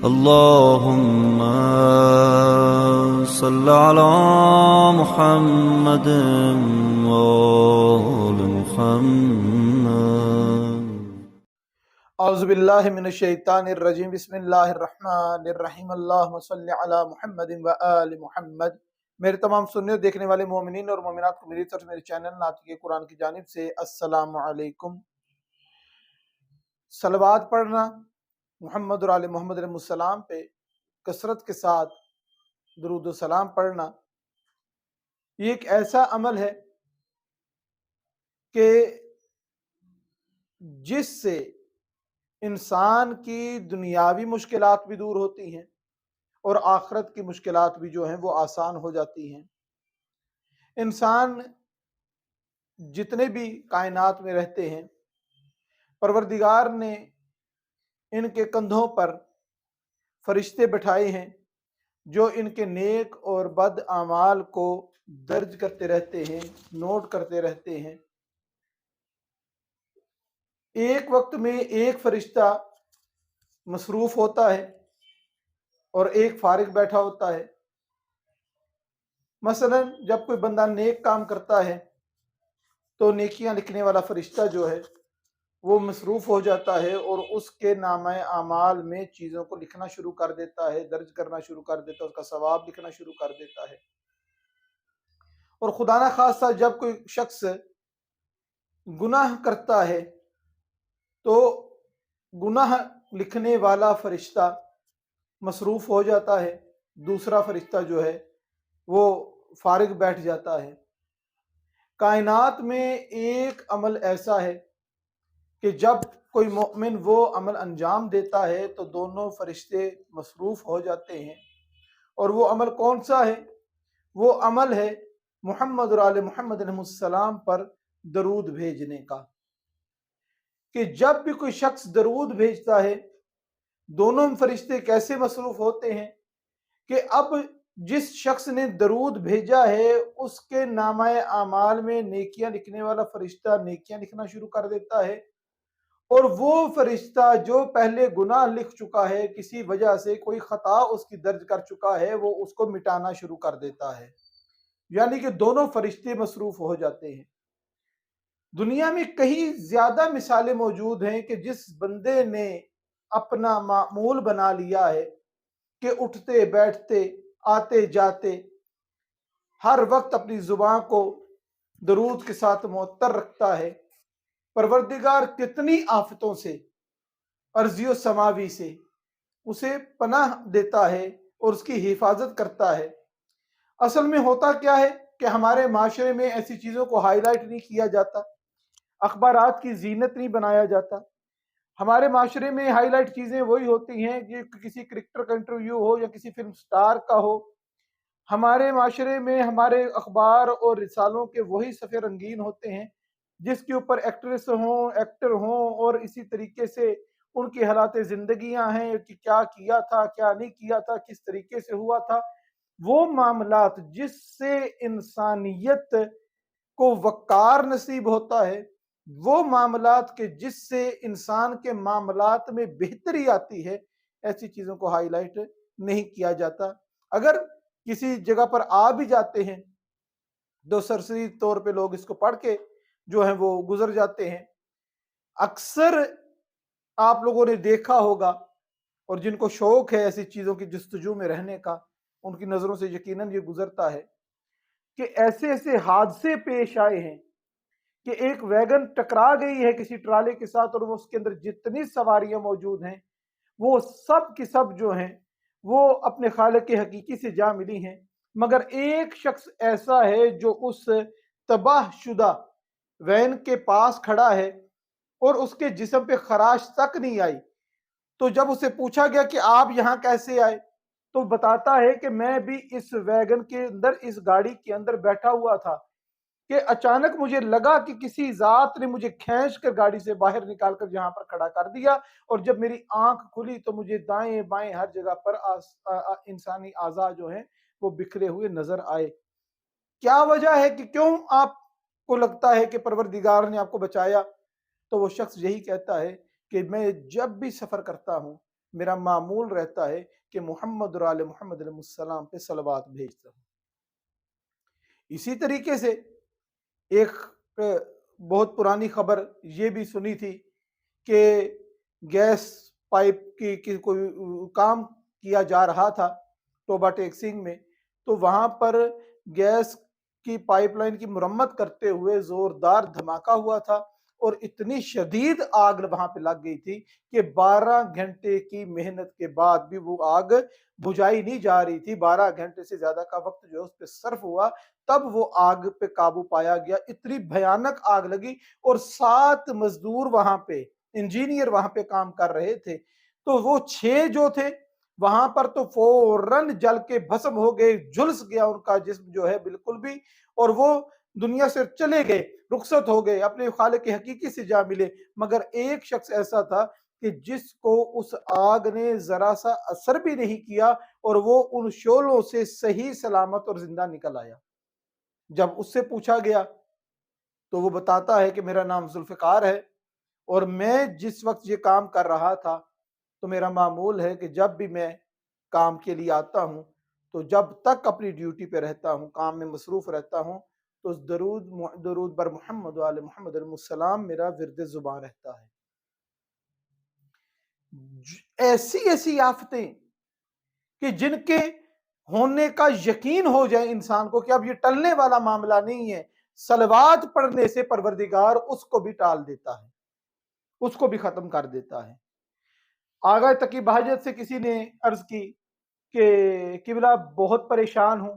اللهم صل على محمد وآل محمد. اعوذ باللہ من الشیطان الرجیم. بسم اللہ الرحمن الرحیم. اللہم صل علی محمد و آل محمد. میرے تمام سننے اور دیکھنے والے مومنین اور مومنات کو میری طرف سے میرے چینل ناطق قرآن کی جانب سے السلام علیکم. صلوات پڑھنا محمد اور آل محمد علیہ السلام پہ کثرت کے ساتھ درود و سلام پڑھنا یہ ایک ایسا عمل ہے کہ جس سے انسان کی دنیاوی مشکلات بھی دور ہوتی ہیں اور آخرت کی مشکلات بھی جو ہیں وہ آسان ہو جاتی ہیں. انسان جتنے بھی کائنات میں رہتے ہیں پروردگار نے ان کے کندھوں پر فرشتے بٹھائے ہیں جو ان کے نیک اور بد اعمال کو درج کرتے رہتے ہیں، نوٹ کرتے رہتے ہیں. ایک وقت میں ایک فرشتہ مصروف ہوتا ہے اور ایک فارغ بیٹھا ہوتا ہے. مثلا جب کوئی بندہ نیک کام کرتا ہے تو نیکیاں لکھنے والا فرشتہ جو ہے وہ مصروف ہو جاتا ہے اور اس کے نامہ اعمال میں چیزوں کو لکھنا شروع کر دیتا ہے، درج کرنا شروع کر دیتا ہے، اس کا ثواب لکھنا شروع کر دیتا ہے. اور خدا نہ خواستہ جب کوئی شخص گناہ کرتا ہے تو گناہ لکھنے والا فرشتہ مصروف ہو جاتا ہے، دوسرا فرشتہ جو ہے وہ فارغ بیٹھ جاتا ہے. کائنات میں ایک عمل ایسا ہے کہ جب کوئی مومن وہ عمل انجام دیتا ہے تو دونوں فرشتے مصروف ہو جاتے ہیں. اور وہ عمل کون سا ہے؟ وہ عمل ہے محمد اور آل محمد علیہ السلام پر درود بھیجنے کا. کہ جب بھی کوئی شخص درود بھیجتا ہے دونوں فرشتے کیسے مصروف ہوتے ہیں کہ اب جس شخص نے درود بھیجا ہے اس کے نامہ اعمال میں نیکیاں لکھنے والا فرشتہ نیکیاں لکھنا شروع کر دیتا ہے، اور وہ فرشتہ جو پہلے گناہ لکھ چکا ہے، کسی وجہ سے کوئی خطا اس کی درج کر چکا ہے، وہ اس کو مٹانا شروع کر دیتا ہے. یعنی کہ دونوں فرشتے مصروف ہو جاتے ہیں. دنیا میں کئی زیادہ مثالیں موجود ہیں کہ جس بندے نے اپنا معمول بنا لیا ہے کہ اٹھتے بیٹھتے آتے جاتے ہر وقت اپنی زبان کو درود کے ساتھ معطر رکھتا ہے، پروردگار کتنی آفتوں سے ارضی و سماوی سے اسے پناہ دیتا ہے اور اس کی حفاظت کرتا ہے. اصل میں ہوتا کیا ہے کہ ہمارے معاشرے میں ایسی چیزوں کو ہائی لائٹ نہیں کیا جاتا، اخبارات کی زینت نہیں بنایا جاتا. ہمارے معاشرے میں ہائی لائٹ چیزیں وہی ہوتی ہیں کہ کسی کرکٹر کا انٹرویو ہو یا کسی فلم سٹار کا ہو. ہمارے معاشرے میں ہمارے اخبار اور رسالوں کے وہی صفحے رنگین ہوتے ہیں جس کے اوپر ایکٹریس ہوں، ایکٹر ہوں، اور اسی طریقے سے ان کی حالات زندگیاں ہیں کہ کیا کیا تھا، کیا نہیں کیا تھا، کس طریقے سے ہوا تھا. وہ معاملات جس سے انسانیت کو وقار نصیب ہوتا ہے، وہ معاملات کے جس سے انسان کے معاملات میں بہتری آتی ہے، ایسی چیزوں کو ہائی لائٹ نہیں کیا جاتا. اگر کسی جگہ پر آ بھی جاتے ہیں تو سرسری طور پہ لوگ اس کو پڑھ کے جو ہیں وہ گزر جاتے ہیں. اکثر آپ لوگوں نے دیکھا ہوگا اور جن کو شوق ہے ایسی چیزوں کی جستجو میں رہنے کا، ان کی نظروں سے یقیناً یہ گزرتا ہے کہ ایسے ایسے حادثے پیش آئے ہیں کہ ایک ویگن ٹکرا گئی ہے کسی ٹرالے کے ساتھ اور وہ اس کے اندر جتنی سواریاں موجود ہیں وہ سب کی سب جو ہیں وہ اپنے خالق حقیقی سے جا ملی ہیں، مگر ایک شخص ایسا ہے جو اس تباہ شدہ وین کے پاس کھڑا ہے اور اس کے جسم پہ خراش تک نہیں آئی. تو جب اسے پوچھا گیا کہ آپ یہاں کیسے آئے تو بتاتا ہے کہ میں بھی اس ویگن کے اندر، اس گاڑی کے اندر بیٹھا ہوا تھا کہ اچانک مجھے لگا کہ کسی ذات نے مجھے کھینچ کر گاڑی سے باہر نکال کر یہاں پر کھڑا کر دیا، اور جب میری آنکھ کھلی تو مجھے دائیں بائیں ہر جگہ پر انسانی اعضاء جو ہیں وہ بکھرے ہوئے نظر آئے. کیا وجہ ہے کہ کیوں آپ کو لگتا ہے کہ پروردگار نے آپ کو بچایا؟ تو وہ شخص یہی کہتا ہے کہ میں جب بھی سفر کرتا ہوں میرا معمول رہتا ہے کہ محمد اور آل محمد علیہ السلام پہ صلوات بھیجتا ہوں۔ اسی طریقے سے ایک بہت پرانی خبر یہ بھی سنی تھی کہ گیس پائپ کی کوئی کام کیا جا رہا تھا ٹوبا ٹیکسنگ میں، تو وہاں پر گیس کی پائپ لائن کی مرمت کرتے ہوئے زوردار دھماکہ ہوا تھا، اور اتنی شدید آگ وہاں پہ لگ گئی تھی کہ 12 گھنٹے کی محنت کے بعد بھی وہ آگ بجھائی نہیں جا رہی تھی۔ 12 گھنٹے سے زیادہ کا وقت جو اس پہ صرف ہوا، تب وہ آگ پہ قابو پایا گیا۔ اتنی بھیانک آگ لگی، اور 7 مزدور وہاں پہ، انجینئر وہاں پہ کام کر رہے تھے، تو وہ 6 جو تھے وہاں پر تو فوراً جل کے بھسم ہو گئے، جھلس گیا ان کا جسم جو ہے بالکل بھی، اور وہ دنیا سے چلے گئے، رخصت ہو گئے، اپنے خالق حقیقی سے جا ملے۔ مگر ایک شخص ایسا تھا کہ جس کو اس آگ نے ذرا سا اثر بھی نہیں کیا، اور وہ ان شعلوں سے صحیح سلامت اور زندہ نکل آیا۔ جب اس سے پوچھا گیا تو وہ بتاتا ہے کہ میرا نام ذوالفقار ہے، اور میں جس وقت یہ کام کر رہا تھا تو میرا معمول ہے کہ جب بھی میں کام کے لیے آتا ہوں تو جب تک اپنی ڈیوٹی پہ رہتا ہوں، کام میں مصروف رہتا ہوں، تو درود بر محمد و آل محمد علیہ السلام میرا ورد زبان رہتا ہے۔ ایسی ایسی آفتیں کہ جن کے ہونے کا یقین ہو جائے انسان کو کہ اب یہ ٹلنے والا معاملہ نہیں ہے، صلوات پڑھنے سے پروردگار اس کو بھی ٹال دیتا ہے، اس کو بھی ختم کر دیتا ہے۔ آغا تقی بہجت سے کسی نے عرض کی کہ قبلہ بہت پریشان ہوں،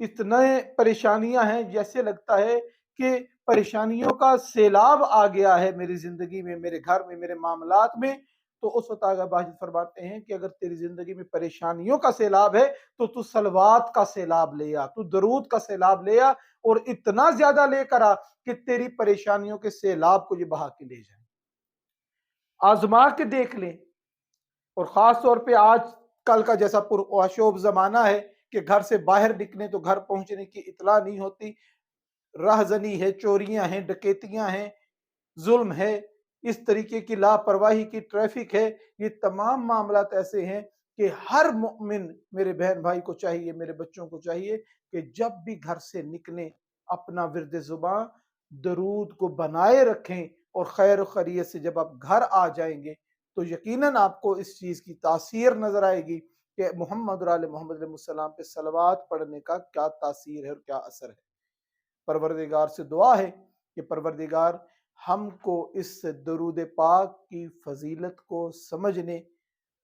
اتنے پریشانیاں ہیں جیسے لگتا ہے کہ پریشانیوں کا سیلاب آ گیا ہے میری زندگی میں، میرے گھر میں، میرے معاملات میں۔ تو اس وقت آغا بہجت فرماتے ہیں کہ اگر تیری زندگی میں پریشانیوں کا سیلاب ہے تو صلوات کا سیلاب لے آ، تو درود کا سیلاب لے آ، اور اتنا زیادہ لے کر آ کہ تیری پریشانیوں کے سیلاب کو یہ بہا کے لے جائے۔ آزما کے دیکھ لیں، اور خاص طور پہ آج کل کا جیسا پرآشوب زمانہ ہے کہ گھر سے باہر نکلیں تو گھر پہنچنے کی اطلاع نہیں ہوتی، راہزنی ہے، چوریاں ہیں، ڈکیتیاں ہیں، ظلم ہے، اس طریقے کی لاپرواہی کی ٹریفک ہے۔ یہ تمام معاملات ایسے ہیں کہ ہر مومن، میرے بہن بھائی کو چاہیے، میرے بچوں کو چاہیے کہ جب بھی گھر سے نکلیں اپنا ورد زبان درود کو بنائے رکھیں، اور خیر و خیریت سے جب آپ گھر آ جائیں گے تو یقیناً آپ کو اس چیز کی تاثیر نظر آئے گی کہ محمد اور آل محمد علیہ السلام پہ صلوات پڑھنے کا کیا تاثیر ہے اور کیا اثر ہے۔ پروردگار سے دعا ہے کہ پروردگار ہم کو اس درود پاک کی فضیلت کو سمجھنے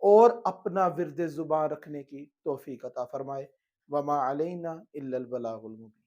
اور اپنا ورد زبان رکھنے کی توفیق عطا فرمائے۔ وما علینا الا البلاغ المبین۔